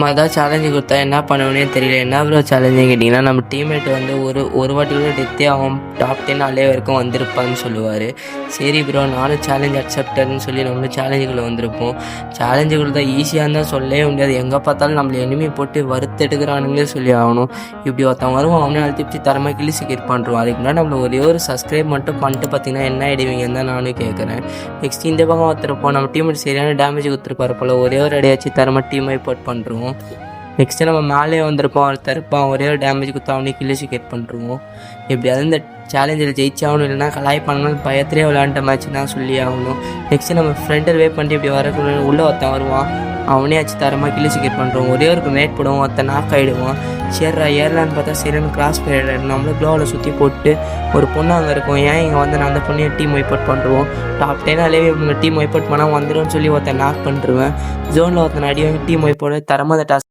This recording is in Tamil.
நம்ம ஏதாவது சேலஞ்சு கொடுத்தா என்ன பண்ணுவோன்னே தெரியல. என்ன ப்ரோ சேலஞ்சுன்னு கேட்டிங்கன்னா, நம்ம டீம்மேட் வந்து ஒரு வாட்டி கூட டெத்தே அவன் டாப் 10 அலே வரைக்கும் வந்திருப்பான்னு சொல்லுவார். சரி ப்ரோ, நானும் சேலஞ்ச் அக்செப்டட்னு சொல்லி நம்மளும் சேலஞ்சுக்குள்ளே வந்திருப்போம். சேலஞ்சுக்குள்ள தான் ஈஸியாக இருந்தால் சொல்லவே முடியாது. எங்கே பார்த்தாலும் நம்மளை எனிமி போட்டு வறுத்தெடுக்கிறானுங்களே சொல்லி ஆகணும். இப்படி ஒருத்தன் வருவான், அவனே அழுத்தி தரமாக கிழிச்சு பண்ணுறான். அதுக்கு முன்னாடி நம்மளை ஒரே ஒரு சப்ஸ்கிரைப் மட்டும் பண்ணிட்டு பார்த்தீங்கன்னா என்ன ஆகிடுவீங்கன்னு தான் நானும் கேட்குறேன். நெக்ஸ்ட் இந்த பக்கம் ஒருத்தருப்போம், நம்ம டீம்மேட் சரியான டேமேஜ் கொடுத்துருப்பாரு போல். ஒரே ஒரு அடியாச்சு தரமாக டீம் வைப்போட் பண்ணுறோம். நெக்ஸ்ட்டு நம்ம மேலே வந்திருப்போம், ஒருத்தர் இருப்பான், ஒரே ஒரு டேமேஜ் கொடுத்தா அவனே கில்லிசிகேட் பண்ணுறோம். எப்படியாவது இந்த சேலஞ்சில் ஜெயிச்சாகணும், இல்லைனா கலாய் பண்ணணும். பயத்திலே விளையாண்ட மேட்ச் தான் சொல்லி ஆகணும். நெக்ஸ்ட்டு நம்ம ஃப்ரெண்டில் வே பண்ணிட்டு இப்படி வரக்குள்ள உள்ளே ஒருத்தன் வருவான், அவனே ஆச்சு தரமாக கில்லிசிகேட் பண்ணுறோம். ஒரே ஒரு மேட் போடுவோம், ஒருத்தன் நாக் ஆகிடுவான். சரிடா ஏறலான்னு பார்த்தா சரியான கிராஸ் போயிடுறாரு. நம்மளும் க்ளோவில் சுற்றி போட்டு ஒரு பொண்ணு அங்கே இருக்கும், ஏன் இங்கே வந்து நான் அந்த பொண்ணையை டீம் வைப்போட் பண்ணுறோம். டாப் 10 அலேவே இவங்க டீம் வைப்போட் பண்ணால் வந்துடும் சொல்லி ஒருத்தன் நாக் பண்ணிருவேன். ஜோனில் ஒருத்தன் அடி வாங்கி டீம் வைப்போட தரமாக அந்த டாஸ்க்